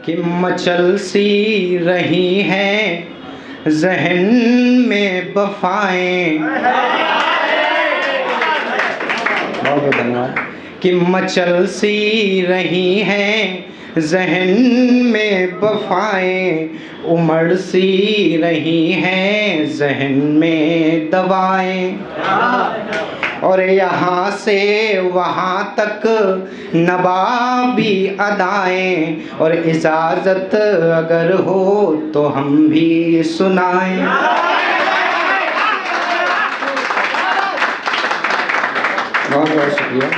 कि मचल सी रही हैं ज़हन में वफ़ाएं। बहुत बहुत धन्यवाद। कि मचल सी रही हैं ज़हन में वफ़ाएं, उमड़ सी रही हैं ज़हन में दवाएं। और यहाँ से वहाँ तक नवाबी अदाएं, और इजाज़त अगर हो तो हम भी सुनाएं। बहुत बहुत शुक्रिया।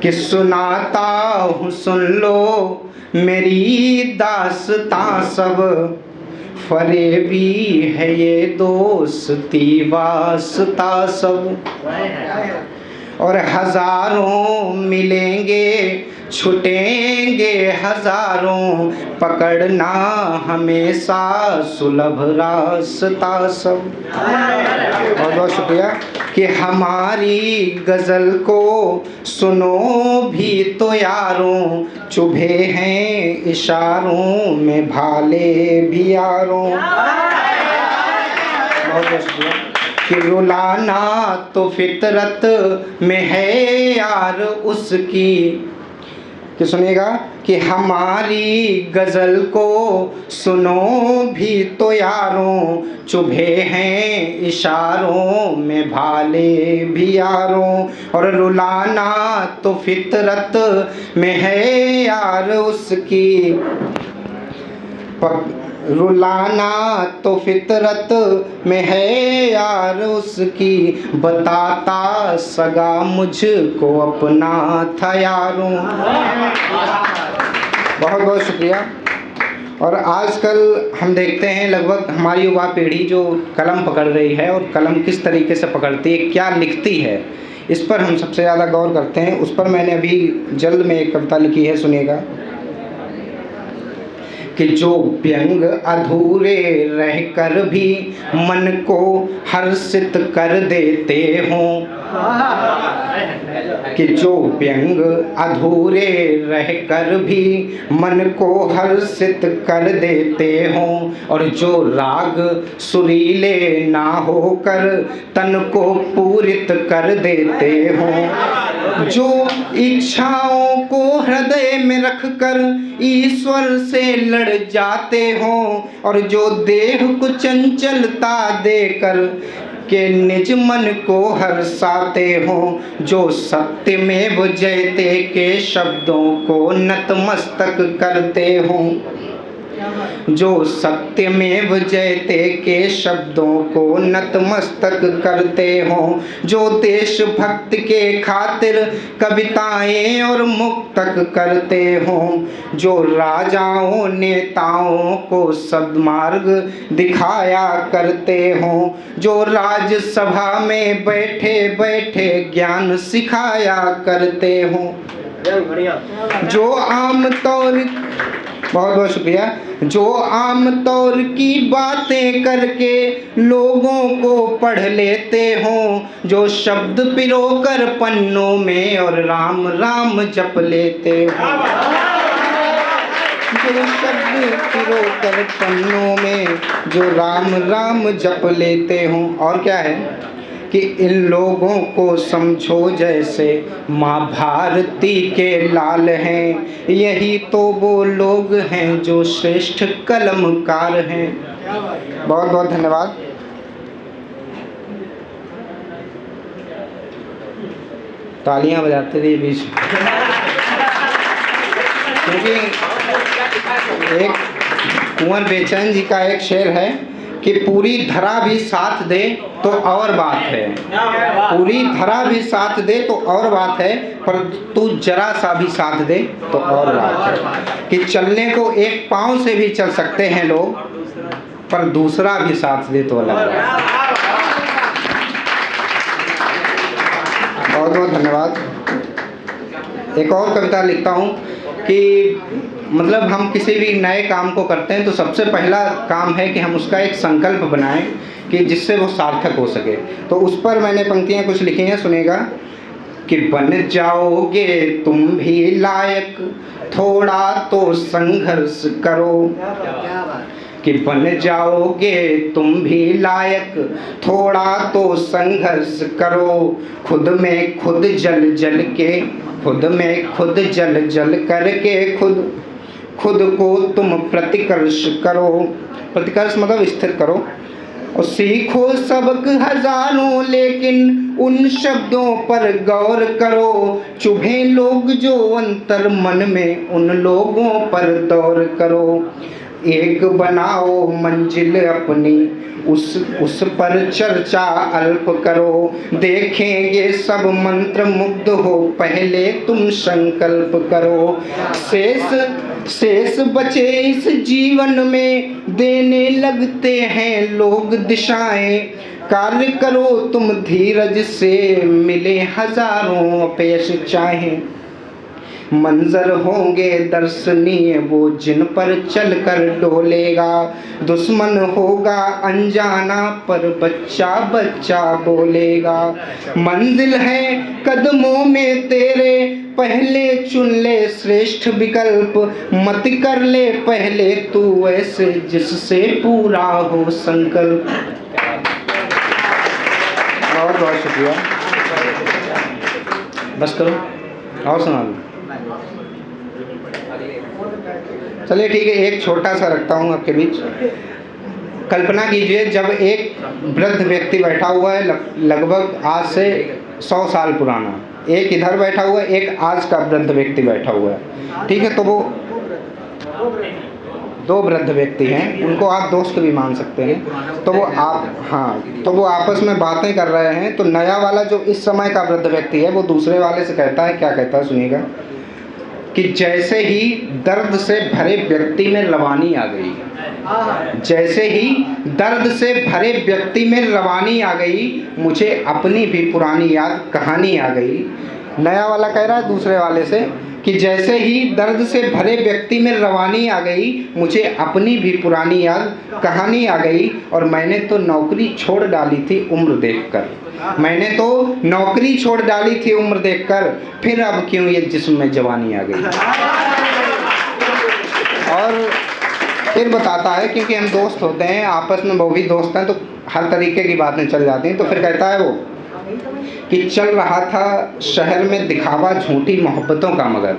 कि सुनाता हूँ सुन लो मेरी दास्तां सब, फरेबी है ये दोस्ती वास्ता सब। और हजारों मिलेंगे छुटेंगे हजारों, पकड़ना हमेशा सुलभ रास्ता सब। बहुत बहुत शुक्रिया। कि हमारी गज़ल को सुनो भी तो यारों, चुभे हैं इशारों में भाले भी यारों। बहुत बहुत शुक्रिया। कि रुलाना तो फितरत में है यार उसकी। कि सुनिएगा कि हमारी गज़ल को सुनो भी तो यारों, चुभे हैं इशारों में भाले भी यारों। और रुलाना तो फितरत में है यार उसकी, रुलाना तो फितरत में है यार उसकी, बताता सगा मुझको अपना था यारों। बहुत बहुत शुक्रिया। और आजकल हम देखते हैं लगभग हमारी युवा पीढ़ी जो कलम पकड़ रही है, और कलम किस तरीके से पकड़ती है, क्या लिखती है, इस पर हम सबसे ज़्यादा गौर करते हैं। उस पर मैंने अभी जल्द में एक कविता लिखी है, सुनिएगा। कि जो व्यंग अधूरे रहकर भी मन को हर्षित कर देते हों। कि जो व्यंग अधूरे रहकर भी मन को हर्षित कर देते हों, और जो राग सुरीले ना होकर तन को पूरित कर देते हों। जो इच्छाओं को हृदय में रखकर ईश्वर से लड़ जाते हों, और जो देह को चंचलता देकर के निज मन को हर्षाते हों। जो सत्यमेव जयते के शब्दों को नतमस्तक करते हों। जो सत्यमेव जयते के शब्दों को नतमस्तक करते हों। जो देशभक्त के खातिर कविताएं और मुक्तक करते हों। जो राजाओं नेताओं को सद्मार्ग दिखाया करते हों। जो राज्यसभा में बैठे बैठे ज्ञान सिखाया करते हों। जो आमतौर बहुत बहुत शुक्रिया। जो आम तौर की बातें करके लोगों को पढ़ लेते हों। जो शब्द पिरोकर पन्नों में और राम राम जप लेते हों। जो शब्द पिरोकर पन्नों में जो राम राम जप लेते हों। और क्या है कि इन लोगों को समझो जैसे माँ भारती के लाल हैं। यही तो वो लोग हैं जो श्रेष्ठ कलमकार हैं। बहुत बहुत धन्यवाद। तालियां बजाते रहिए बीच में, क्योंकि एक कुंवर बेचैन जी का एक शेर है कि पूरी धरा भी साथ दे तो और बात है। पूरी धरा भी साथ दे तो और बात है, पर तू जरा सा भी साथ दे तो और बात है। कि चलने को एक पाँव से भी चल सकते हैं लोग, पर दूसरा भी साथ दे तो अलग बात। बहुत बहुत धन्यवाद। एक और कविता लिखता हूँ कि मतलब हम किसी भी नए काम को करते हैं तो सबसे पहला काम है कि हम उसका एक संकल्प बनाएं कि जिससे वो सार्थक हो सके। तो उस पर मैंने पंक्तियाँ कुछ लिखी हैं, सुनेगा। कि बन जाओगे तुम भी लायक, थोड़ा तो संघर्ष करो। कि बन जाओगे तुम भी लायक, थोड़ा तो संघर्ष करो। खुद में खुद जल जल के, खुद में खुद जल जल करके खुद को तुम प्रतिकर्ष करो। प्रतिकर्ष मतलब स्थिर करो। और सीखो सबक हजारों, लेकिन उन शब्दों पर गौर करो। चुभे लोग जो अंतर मन में, उन लोगों पर दौर करो। एक बनाओ मंजिल अपनी, उस पर चर्चा अल्प करो। देखेंगे सब मंत्र मुग्ध हो, पहले तुम संकल्प करो। शेष बचे इस जीवन में, देने लगते हैं लोग दिशाएं। कार्य करो तुम धीरज से, मिले हजारों अपयश चाहे। मंजर होंगे दर्शनीय वो, जिन पर चलकर डोलेगा। दुश्मन होगा अनजाना, पर बच्चा बच्चा बोलेगा। मंजिल है कदमों में तेरे, पहले चुन ले श्रेष्ठ विकल्प। मत कर ले पहले तू ऐसे, जिससे पूरा हो संकल्प। बहुत बहुत शुक्रिया। बस करो और सुना दो। चलिए ठीक है, एक छोटा सा रखता हूँ आपके बीच। कल्पना कीजिए जब एक वृद्ध व्यक्ति बैठा हुआ है, लगभग आज से 100 साल पुराना। एक इधर बैठा हुआ है, एक आज का वृद्ध व्यक्ति बैठा हुआ है, ठीक है। तो वो दो वृद्ध व्यक्ति हैं, उनको आप दोस्त भी मान सकते हैं। तो वो आपस में बातें कर रहे हैं। तो नया वाला जो इस समय का वृद्ध व्यक्ति है, वो दूसरे वाले से कहता है, क्या कहता है सुनिएगा, कि जैसे ही दर्द से भरे व्यक्ति में रवानी आ गई, जैसे ही दर्द से भरे व्यक्ति में रवानी आ गई, मुझे अपनी भी पुरानी याद कहानी आ गई। नया वाला कह रहा है दूसरे वाले से कि जैसे ही दर्द से भरे व्यक्ति में रवानी आ गई, मुझे अपनी भी पुरानी याद कहानी आ गई। और मैंने तो नौकरी छोड़ डाली थी उम्र देखकर, मैंने तो नौकरी छोड़ डाली थी उम्र देखकर, फिर अब क्यों ये जिस्म में जवानी आ गई। और फिर बताता है, क्योंकि हम दोस्त होते हैं आपस में, वो भी दोस्त हैं, तो हर तरीके की बातें चल जाती हैं। तो फिर कहता है वो कि चल रहा था शहर में दिखावा झूठी मोहब्बतों का, मगर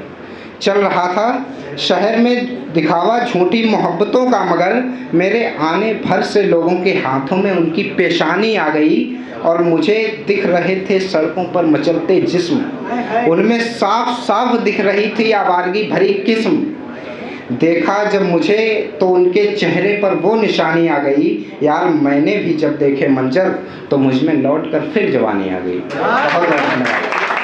चल रहा था शहर में दिखावा झूठी मोहब्बतों का, मगर मेरे आने भर से लोगों के हाथों में उनकी पेशानी आ गई। और मुझे दिख रहे थे सड़कों पर मचलते जिस्म, उनमें साफ साफ दिख रही थी आवारगी भरी किस्म। देखा जब मुझे तो उनके चेहरे पर वो निशानी आ गई, यार मैंने भी जब देखे मंजर, तो मुझ में लौट कर फिर जवानी आ गई। बहुत बहुत धन्यवाद।